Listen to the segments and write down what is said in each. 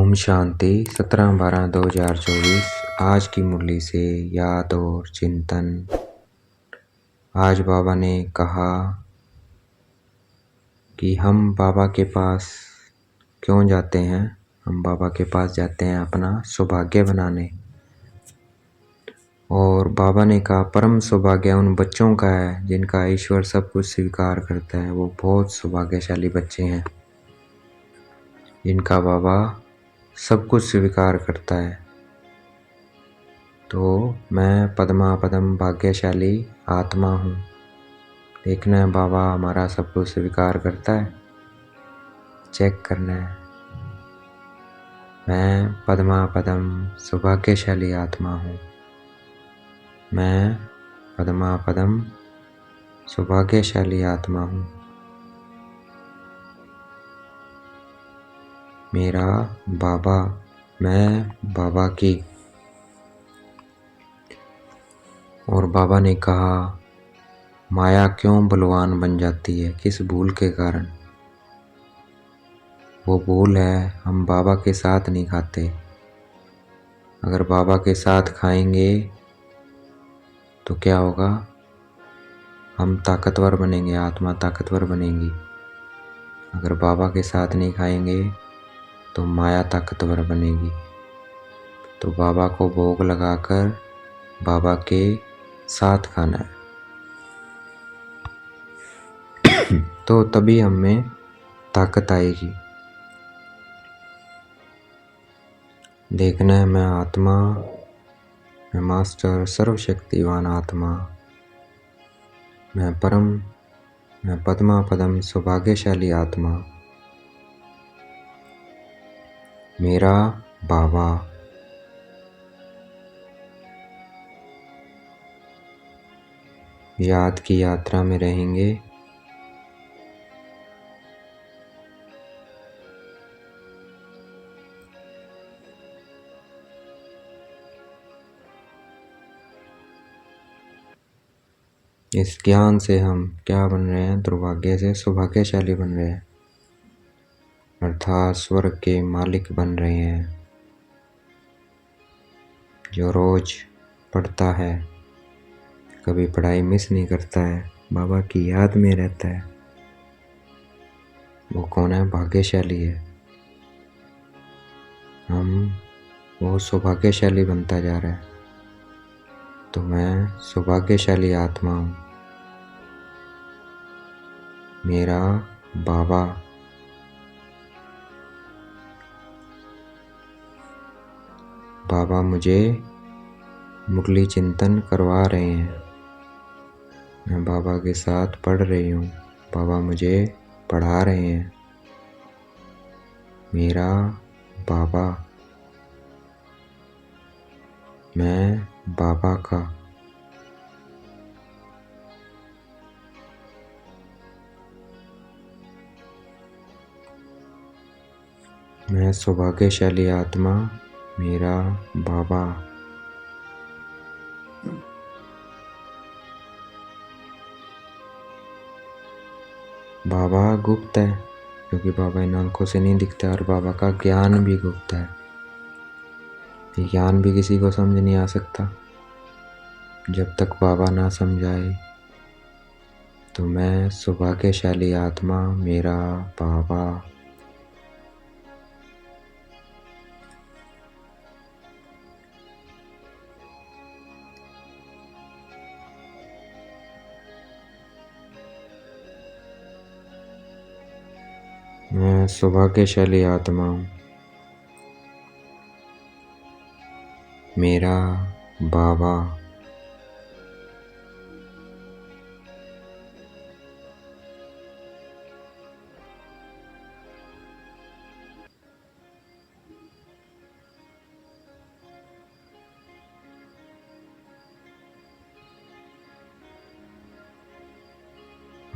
ओम शांति 17/12/2024। आज की मुरली से याद और चिंतन। आज बाबा ने कहा कि हम बाबा के पास क्यों जाते हैं। हम बाबा के पास जाते हैं अपना सौभाग्य बनाने। और बाबा ने कहा परम सौभाग्य उन बच्चों का है जिनका ईश्वर सब कुछ स्वीकार करता है। वो बहुत सौभाग्यशाली बच्चे हैं जिनका बाबा सब कुछ स्वीकार करता है। तो मैं पद्मा पदम भाग्यशाली आत्मा हूँ। देखना है बाबा हमारा सब कुछ स्वीकार करता है, चेक करना है। मैं पद्मा पदम सौभाग्यशाली आत्मा हूँ। मैं पद्मा पदम सौभाग्यशाली आत्मा हूँ। मेरा बाबा, मैं बाबा की। और बाबा ने कहा माया क्यों बलवान बन जाती है, किस भूल के कारण। वो भूल है हम बाबा के साथ नहीं खाते। अगर बाबा के साथ खाएंगे तो क्या होगा, हम ताकतवर बनेंगे, आत्मा ताकतवर बनेगी। अगर बाबा के साथ नहीं खाएंगे तो माया ताकतवर बनेगी। तो बाबा को भोग लगाकर बाबा के साथ खाना है तो तभी हम में ताकत आएगी। देखना है मैं आत्मा, मैं मास्टर सर्वशक्तिवान आत्मा, मैं परम, मैं पद्मा पदम सौभाग्यशाली आत्मा। मेरा बाबा। याद की यात्रा में रहेंगे। इस ज्ञान से हम क्या बन रहे हैं, दुर्भाग्य से सौभाग्यशाली बन रहे हैं, अर्थात स्वर्ग के मालिक बन रहे हैं। जो रोज पढ़ता है, कभी पढ़ाई मिस नहीं करता है, बाबा की याद में रहता है, वो कौन है, भाग्यशाली है। वो सौभाग्यशाली बनता जा रहा है। तो मैं सौभाग्यशाली आत्मा हूँ। मेरा बाबा। बाबा मुझे मुरली चिंतन करवा रहे हैं। मैं बाबा के साथ पढ़ रही हूँ, बाबा मुझे पढ़ा रहे हैं। मेरा बाबा। मैं बाबा का। मैं सौभाग्यशाली आत्मा, मेरा बाबा। बाबा गुप्त है क्योंकि बाबा इन आंखों से नहीं दिखता, और बाबा का ज्ञान भी गुप्त है। ये ज्ञान भी किसी को समझ नहीं आ सकता जब तक बाबा ना समझाए। तो मैं सौभाग्यशाली आत्मा, मेरा बाबा। मैं सौभाग्यशाली आत्मा हूँ। मेरा बाबा।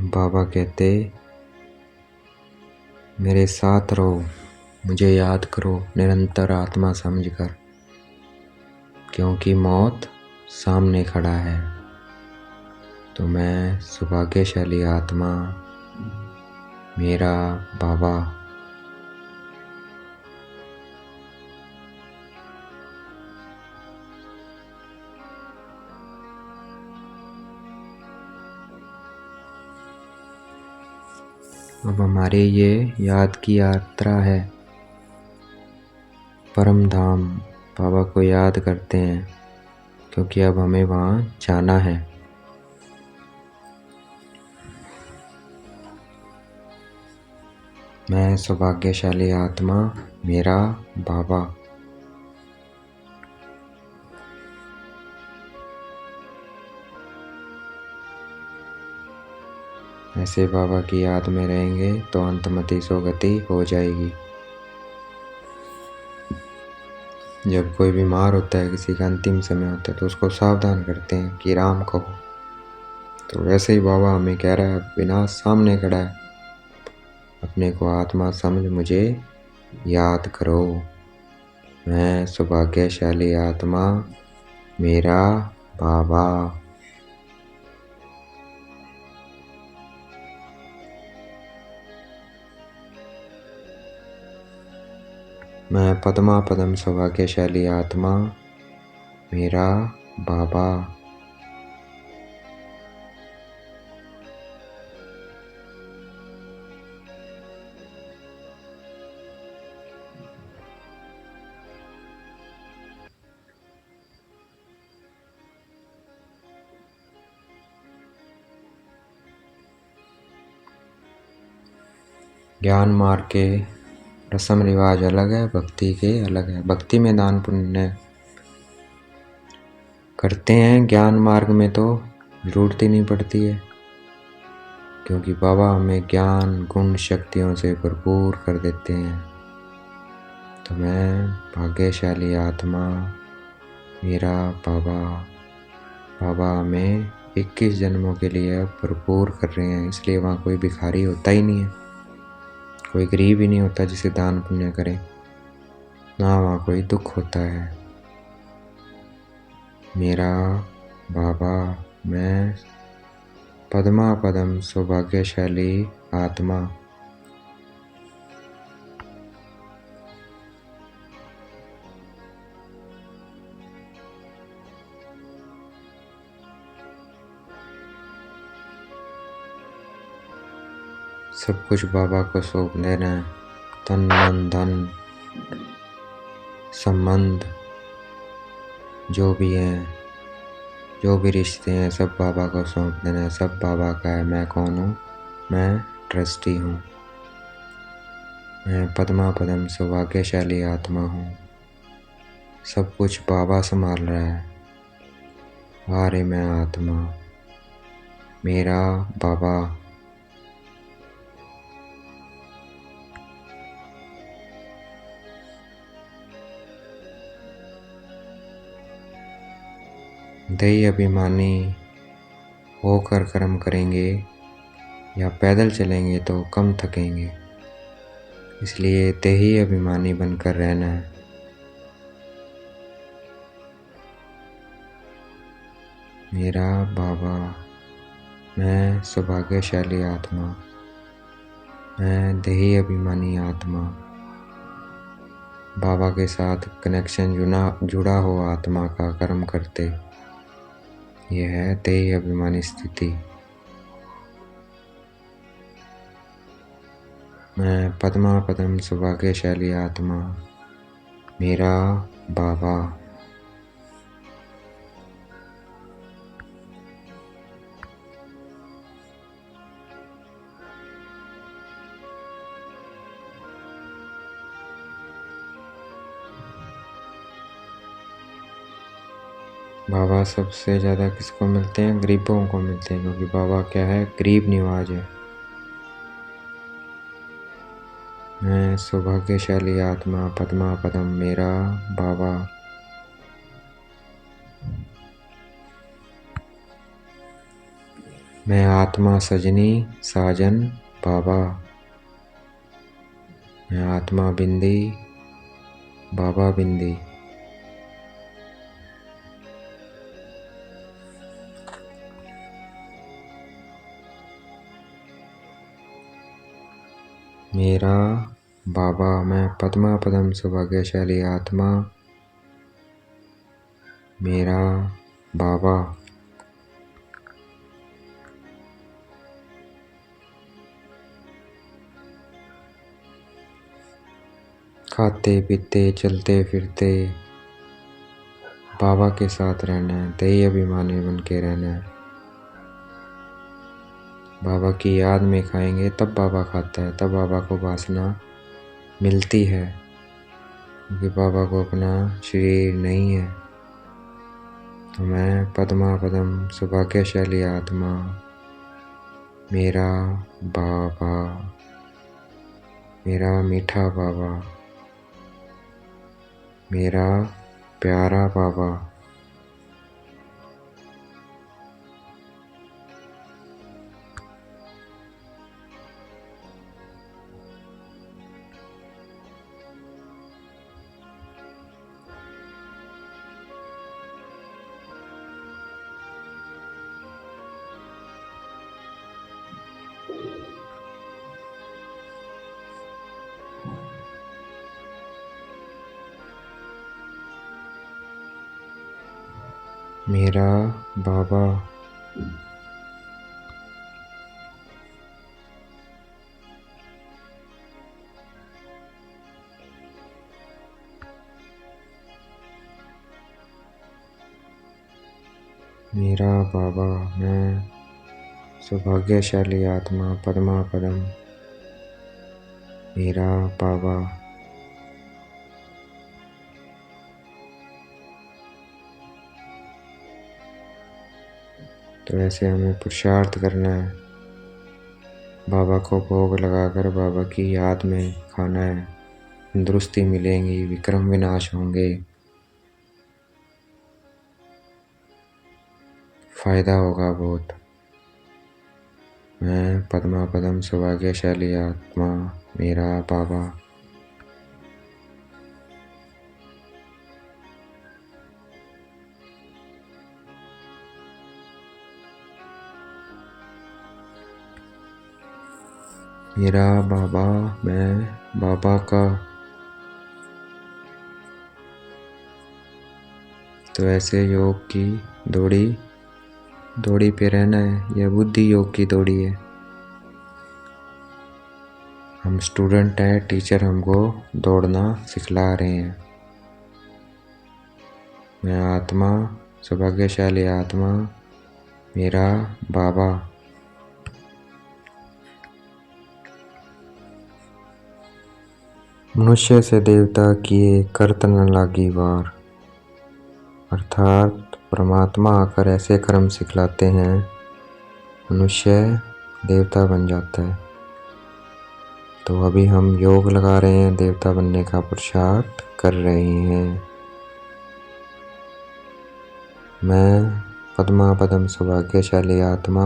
बाबा कहते मेरे साथ रहो, मुझे याद करो निरंतर आत्मा समझकर, क्योंकि मौत सामने खड़ा है। तो मैं सौभाग्यशाली आत्मा, मेरा बाबा। अब हमारी ये याद की यात्रा है। परम धाम बाबा को याद करते हैं, क्योंकि अब हमें वहाँ जाना है। मैं सौभाग्यशाली आत्मा, मेरा बाबा। ऐसे बाबा की याद में रहेंगे तो अंतमति सौगति हो जाएगी। जब कोई बीमार होता है, किसी का अंतिम समय होता है, तो उसको सावधान करते हैं कि राम कहो। तो वैसे ही बाबा हमें कह रहा है, विनाश सामने खड़ा है, अपने को आत्मा समझ मुझे याद करो। मैं सौभाग्यशाली आत्मा, मेरा बाबा। मैं पद्मा पदम सौभाग्यशाली आत्मा, मेरा बाबा। ज्ञान मार्ग के रस्म रिवाज अलग है, भक्ति के अलग है। भक्ति में दान पुण्य करते हैं, ज्ञान मार्ग में तो जरूरत ही नहीं पड़ती है, क्योंकि बाबा हमें ज्ञान गुण शक्तियों से भरपूर कर देते हैं। तो मैं भाग्यशाली आत्मा, मेरा बाबा। बाबा हमें 21 जन्मों के लिए भरपूर कर रहे हैं, इसलिए वहाँ कोई भिखारी होता ही नहीं है, कोई गरीब ही नहीं होता जिसे दान पुण्य करे, ना वहाँ कोई दुख होता है। मेरा बाबा, मैं पद्मा पदम सौभाग्यशाली आत्मा। सब कुछ बाबा को सौंप देना है, तन मन धन संबंध जो भी हैं, जो भी रिश्ते हैं, सब बाबा को सौंप देना है। सब बाबा का है। मैं कौन हूँ? मैं ट्रस्टी हूँ। मैं पद्मा पदम सौभाग्यशाली आत्मा हूँ। सब कुछ बाबा संभाल रहा है। अरे मैं आत्मा, मेरा बाबा। दैही अभिमानी होकर कर्म करेंगे या पैदल चलेंगे तो कम थकेंगे, इसलिए दैही अभिमानी बनकर रहना है। मेरा बाबा, मैं सौभाग्यशाली आत्मा, मैं दैही अभिमानी आत्मा। बाबा के साथ कनेक्शन जुड़ा हो आत्मा का कर्म करते, यह है दैही अभिमानी स्थिति। मैं पद्मा पदम सौभाग्यशाली आत्मा, मेरा बाबा। बाबा सबसे ज़्यादा किसको मिलते हैं? गरीबों को मिलते हैं, क्योंकि बाबा क्या है? गरीब निवाज है। मैं सौभाग्यशाली आत्मा, पद्मा पदम, मेरा बाबा। मैं आत्मा सजनी साजन बाबा। मैं आत्मा बिंदी, बाबा बिंदी। मेरा बाबा, मैं पद्मा पदम सौभाग्यशाली आत्मा, मेरा बाबा। खाते पीते चलते फिरते बाबा के साथ रहना है, ध्येय अभिमानी बन के रहना है। बाबा की याद में खाएंगे तब बाबा खाता है, तब बाबा को वासना मिलती है, क्योंकि बाबा को अपना शरीर नहीं है। तो मैं पद्मा पदम सौभाग्यशाली आत्मा, मेरा बाबा, मेरा मीठा बाबा, मेरा प्यारा बाबा, मेरा बाबा, मेरा बाबा, मैं सौभाग्यशाली आत्मा पद्मा पदम, मेरा बाबा। तो ऐसे हमें पुरुषार्थ करना है, बाबा को भोग लगाकर बाबा की याद में खाना है। तंदुरुस्ती मिलेंगी, विक्रम विनाश होंगे, फायदा होगा बहुत। मैं पद्मा पदम सौभाग्यशाली आत्मा, मेरा बाबा। मेरा बाबा, मैं बाबा का। तो ऐसे योग की दौड़ी पे रहना है। यह बुद्धि योग की दौड़ी है। हम स्टूडेंट हैं, टीचर हमको दौड़ना सिखला रहे हैं। मैं आत्मा, सौभाग्यशाली आत्मा, मेरा बाबा। मनुष्य से देवता किए करत न लागी वार, अर्थात परमात्मा आकर ऐसे कर्म सिखलाते हैं, मनुष्य देवता बन जाता है। तो अभी हम योग लगा रहे हैं, देवता बनने का पुरुषार्थ कर रहे हैं। मैं पद्मा पदम सौभाग्यशाली आत्मा,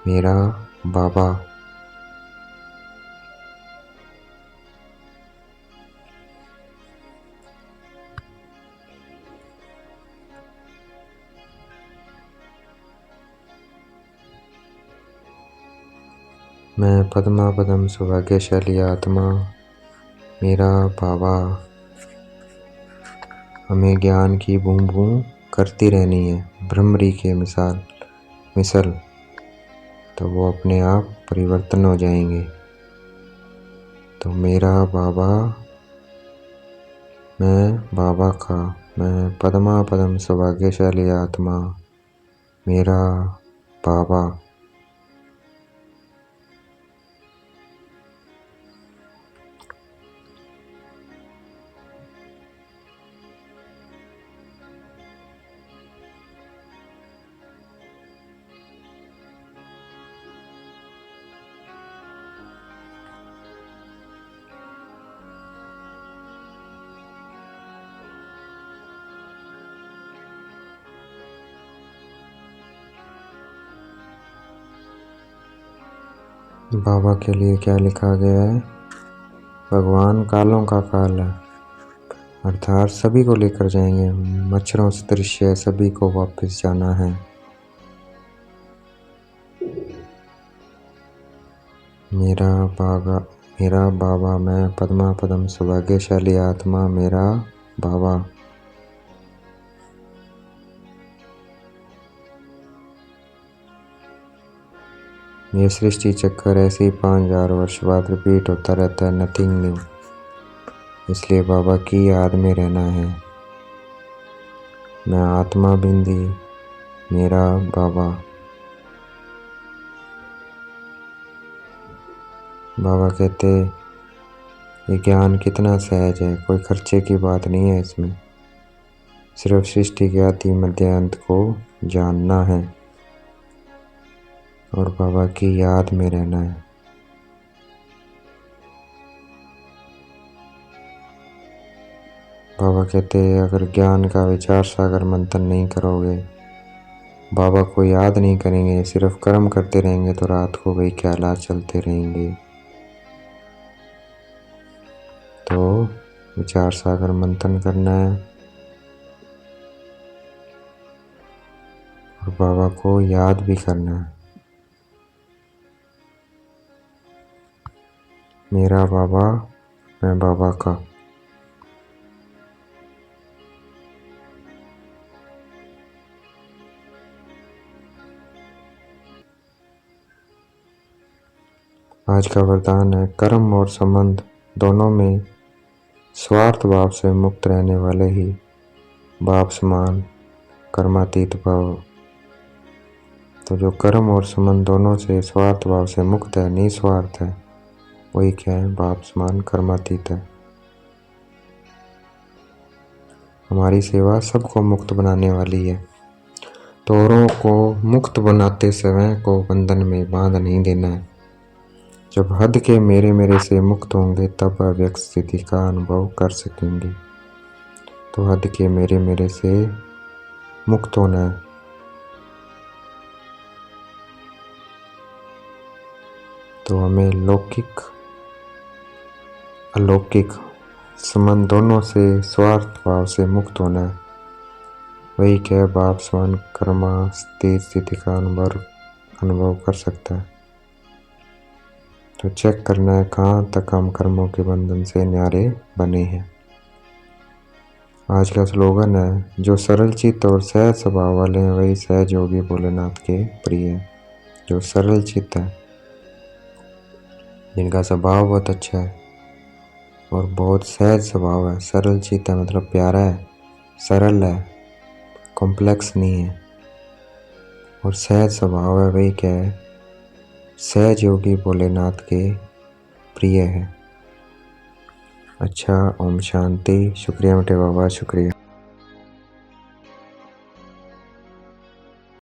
मेरा बाबा। मैं पद्मा पदम सौभाग्यशाली आत्मा, मेरा बाबा। हमें ज्ञान की बूं बूं करती रहनी है, भ्रमरी के मिसल, तो वो अपने आप परिवर्तन हो जाएंगे। तो मेरा बाबा, मैं बाबा का, मैं पद्मा पदम सौभाग्यशाली आत्मा, मेरा बाबा। बाबा के लिए क्या लिखा गया है? भगवान कालों का काल है, अर्थात सभी को लेकर जाएंगे। मच्छरों से दृश्य सभी को वापस जाना है। मेरा बाबा, मैं पद्मा पदम सौभाग्यशाली आत्मा, मेरा बाबा। ये सृष्टि चक्कर ऐसे ही 5000 वर्ष बाद रिपीट होता रहता है, नथिंग न्यू। इसलिए बाबा की याद में रहना है। मैं आत्मा बिंदी, मेरा बाबा। बाबा कहते ये ज्ञान कितना सहज है, कोई खर्चे की बात नहीं है इसमें, सिर्फ सृष्टि के आदि मध्य अंत को जानना है और बाबा की याद में रहना है। बाबा कहते अगर ज्ञान का विचार सागर मंथन नहीं करोगे, बाबा को याद नहीं करेंगे, सिर्फ कर्म करते रहेंगे तो रात को वही ख्यालात चलते रहेंगे। तो विचार सागर मंथन करना है और बाबा को याद भी करना है। मेरा बाबा, मैं बाबा का। आज का वरदान है कर्म और संबंध दोनों में स्वार्थ भाव से मुक्त रहने वाले ही बाप समान कर्मातीत भाव। तो जो कर्म और संबंध दोनों से स्वार्थ भाव से मुक्त है, निस्वार्थ है, वही क्या है? बाप समान कर्मातीत है। हमारी सेवा सबको मुक्त बनाने वाली है, तो औरों को मुक्त बनाते समय को बंधन में बांध नहीं देना है। जब हद के मेरे मेरे से मुक्त होंगे तब अव्यक्त स्थिति का अनुभव कर सकेंगे। तो हद के मेरे मेरे से मुक्त होना है। तो हमें लौकिक अलौकिक संबंध दोनों से स्वार्थ भाव से मुक्त होना है। वही क्या बाप समान कर्मातीत स्थिति का अनुभव कर सकता है। तो चेक करना है कहाँ तक हम कर्मों के बंधन से न्यारे बने हैं। आज का स्लोगन है जो सरल चित्त और सहज स्वभाव वाले हैं वही सहज योगी भोलेनाथ के प्रिय है। जो सरल चित्त है, जिनका स्वभाव बहुत अच्छा है और बहुत सहज स्वभाव है। सरल चित्त है मतलब प्यारा है, सरल है, कॉम्प्लेक्स नहीं है। और सहज स्वभाव है, वही क्या है? सहज योगी भोलेनाथ के प्रिय है। अच्छा, ओम शांति। शुक्रिया मोटे बाबा, शुक्रिया।